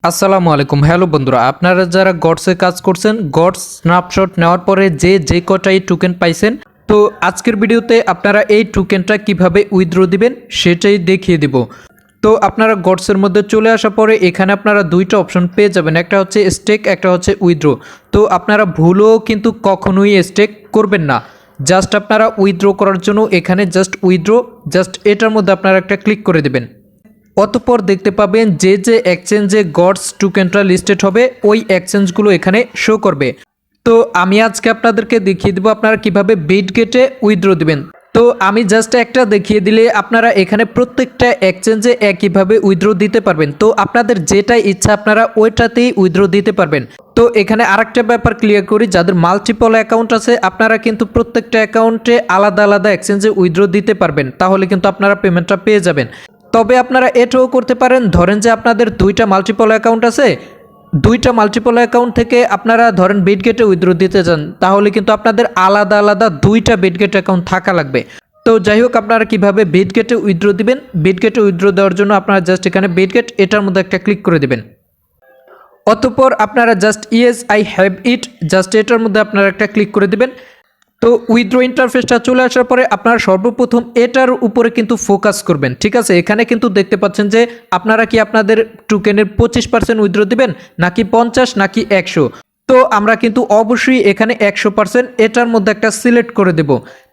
আসসালামু আলাইকুম। হ্যালো বন্ধুরা, আপনারা যারা গডসে কাজ করছেন, গডস স্ন্যাপশট নেওয়ার পরে যে কটাই টোকেন পাইছেন, তো আজকের ভিডিওতে আপনারা এই টোকেনটা কিভাবে উইথড্র দিবেন সেটাই দেখিয়ে দিব। তো আপনারা গডসের মধ্যে চলে আসার পরে এখানে আপনারা দুইটা অপশন পেয়ে যাবেন, একটা হচ্ছে স্টেক, একটা হচ্ছে উইথড্র। তো আপনারা ভুলও কিন্তু কখনোই স্টেক করবেন না, জাস্ট আপনারা উইথড্র করার জন্য এখানে জাস্ট উইথড্র, জাস্ট এটার মধ্যে আপনারা একটা ক্লিক করে দেবেন। অতঃপর দেখতে পাবেন যে এক্সচেঞ্জে গডস টোকেনটা লিস্টেড হবে ওই এক্সচেঞ্জগুলো এখানে শো করবে। তো আমি আজকে আপনাদেরকে দেখিয়ে দেবো আপনারা কিভাবে বিটগেটে উইথড্র দিবেন। তো আমি জাস্ট একটা দেখিয়ে দিলে আপনারা এখানে প্রত্যেকটা এক্সচেঞ্জে একইভাবে উইথড্র দিতে পারবেন। তো আপনাদের যেটাই ইচ্ছা আপনারা ওইটাতেই উইথড্র দিতে পারবেন। তো এখানে আরেকটা ব্যাপার ক্লিয়ার করি, যাদের মাল্টিপল অ্যাকাউন্ট আছে আপনারা কিন্তু প্রত্যেকটা অ্যাকাউন্টে আলাদা আলাদা এক্সচেঞ্জে উইথড্র দিতে পারবেন, তাহলে কিন্তু আপনারা পেমেন্টটা পেয়ে যাবেন। তবে আপনারা এটাও করতে পারেন, ধরেন যে আপনাদের দুইটা মাল্টিপল অ্যাকাউন্ট আছে, দুইটা মাল্টিপল অ্যাকাউন্ট থেকে আপনারা ধরেন বিটগেটে উইথড্র দিতে চান, তাহলে কিন্তু আপনাদের আলাদা আলাদা দুইটা বিটগেট অ্যাকাউন্ট থাকা লাগবে। তো যাই হোক, আপনারা কিভাবে বিটগেটে উইথড্র দিবেন, বিটগেটে উইথড্র দেওয়ার জন্য আপনারা জাস্ট এখানে বিটগেট এটার মধ্যে একটা ক্লিক করে দিবেন। অতঃপর আপনারা just yes I have it, just এটার মধ্যে আপনারা একটা ক্লিক করে দিবেন। তো উইথড্র ইন্টারফেসটা চলে আসার পরে আপনারা সর্বপ্রথম এটার উপরে কিন্তু ফোকাস করবেন, ঠিক আছে। এখানে কিন্তু দেখতে পাচ্ছেন যে আপনারা কি আপনাদের টোকেনের 25% উইথড্র দিবেন, নাকি 50, নাকি 100। তো আমরা কিন্তু অবশ্যই এখানে 100% এটার মধ্যে একটা সিলেক্ট করে দেব।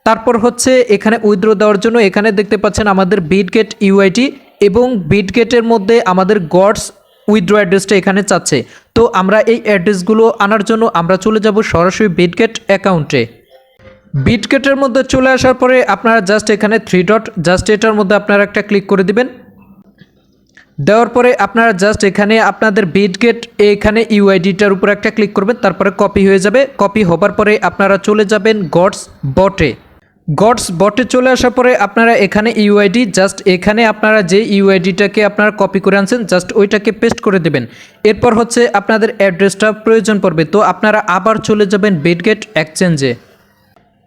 তারপর হচ্ছে এখানে উইথড্র দেওয়ার জন্য এখানে দেখতে পাচ্ছেন আমাদের বিটগেট ইউআইটি এবং বিটগেটের মধ্যে আমাদের গডস উইথড্র অ্যাড্রেসটা এখানে চাচ্ছে। তো আমরা এই অ্যাড্রেসগুলো আনার জন্য আমরা চলে যাব সরাসরি বিটগেট অ্যাকাউন্টে। বিটগেটের মধ্যে চলে আসার পরে আপনারা জাস্ট এখানে 3 ডট, জাস্ট এটার মধ্যে আপনারা একটা ক্লিক করে দিবেন। দেওয়ার পরে আপনারা জাস্ট এখানে আপনাদের বিটগেট এখানে ইউআইডিটার উপর একটা ক্লিক করবেন, তারপরে কপি হয়ে যাবে। কপি হবার পরে আপনারা চলে যাবেন গডস বটে। গডস বটে চলে আসার পরে আপনারা এখানে ইউআইডি, জাস্ট এখানে আপনারা যে ইউআইডিটাকে আপনারা কপি করে আনছেন জাস্ট ওইটাকে পেস্ট করে দেবেন। এরপর হচ্ছে আপনাদের অ্যাড্রেসটা প্রয়োজন পড়বে, তো আপনারা আবার চলে যাবেন বিটগেট এক্সচেঞ্জে।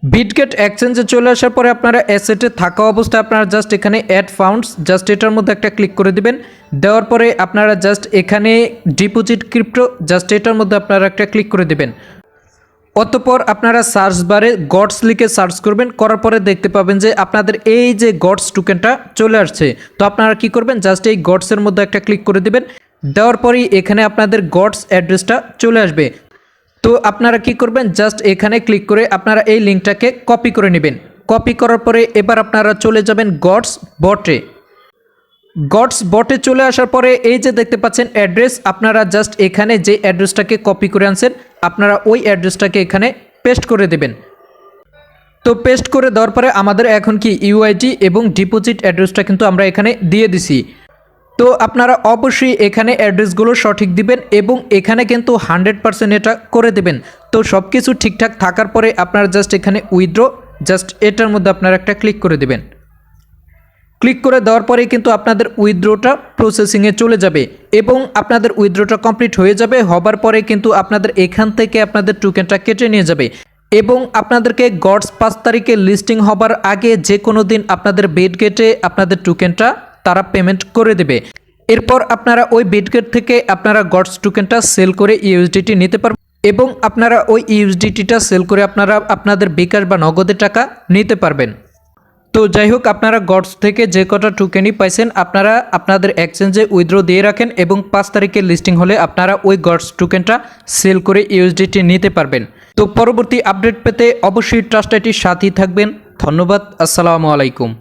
বিটগেট এক্সচেঞ্জে চলে আসার পরে আপনারা অ্যাসেটে থাকা অবস্থায় আপনারা জাস্ট এখানে অ্যাড ফাউন্ডস, জাস্ট এটার মধ্যে একটা ক্লিক করে দিবেন। দেওয়ার পরে আপনারা জাস্ট এখানে ডিপোজিট ক্রিপ্টো, জাস্ট এটার মধ্যে আপনারা একটা ক্লিক করে দিবেন। অতঃপর আপনারা সার্চ বারে গডস লিখে সার্চ করবেন, করার পরে দেখতে পাবেন যে আপনাদের এই যে গডস টোকেনটা চলে আসছে। তো আপনারা কি করবেন, জাস্ট এই গডসের মধ্যে একটা ক্লিক করে দিবেন। দেওয়ার পরেই এখানে আপনাদের গডস অ্যাড্রেসটা চলে আসবে। তো আপনারা কি করবেন, জাস্ট এখানে ক্লিক করে আপনারা এই লিঙ্কটাকে কপি করে নেবেন। কপি করার পরে এবার আপনারা চলে যাবেন গডস বটে। গডস বটে চলে আসার পরে এই যে দেখতে পাচ্ছেন অ্যাড্রেস, আপনারা জাস্ট এখানে যে অ্যাড্রেসটাকে কপি করে আনছেন আপনারা ওই অ্যাড্রেসটাকে এখানে পেস্ট করে দেবেন। তো পেস্ট করে দেওয়ার পরে আমাদের এখন কি ইউআইডি এবং ডিপোজিট অ্যাড্রেসটা কিন্তু আমরা এখানে দিয়ে দিছি। তো আপনারা অবশ্যই এখানে অ্যাড্রেসগুলো সঠিক দিবেন এবং এখানে কিন্তু 100% এটা করে দেবেন। তো সব কিছু ঠিকঠাক থাকার পরে আপনারা জাস্ট এখানে উইথড্র, জাস্ট এটার মধ্যে আপনারা একটা ক্লিক করে দেবেন। ক্লিক করে দেওয়ার পরে কিন্তু আপনাদের উইথড্রটা প্রসেসিংয়ে চলে যাবে এবং আপনাদের উইথড্রটা কমপ্লিট হয়ে যাবে। হবার পরে কিন্তু আপনাদের এখান থেকে আপনাদের টোকেনটা কেটে নিয়ে যাবে এবং আপনাদেরকে গডস 5 তারিখে লিস্টিং হবার আগে যে কোনো দিন আপনাদের বিটগেটে আপনাদের টোকেনটা তারা পেমেন্ট করে দেবে। এরপর আপনারা ওই বিটগেট থেকে আপনারা গডস টোকেনটা সেল করে ইউএসডিটি নিতে পারবেন এবং আপনারা ওই ইউএসডিটিটা সেল করে আপনারা আপনাদের বিকাশ বা নগদে টাকা নিতে পারবেন। তো যাই হোক, আপনারা গডস থেকে যে কটা টোকেনই পাইছেন আপনারা আপনাদের এক্সচেঞ্জে উইথড্র দিয়ে রাখেন এবং 5 তারিখে লিস্টিং হলে আপনারা ওই গডস টোকেনটা সেল করে ইউএসডিটি নিতে পারবেন। তো পরবর্তী আপডেট পেতে অবশ্যই ট্রাস্ট আইটির সাথেই থাকবেন। ধন্যবাদ। আসসালামু আলাইকুম।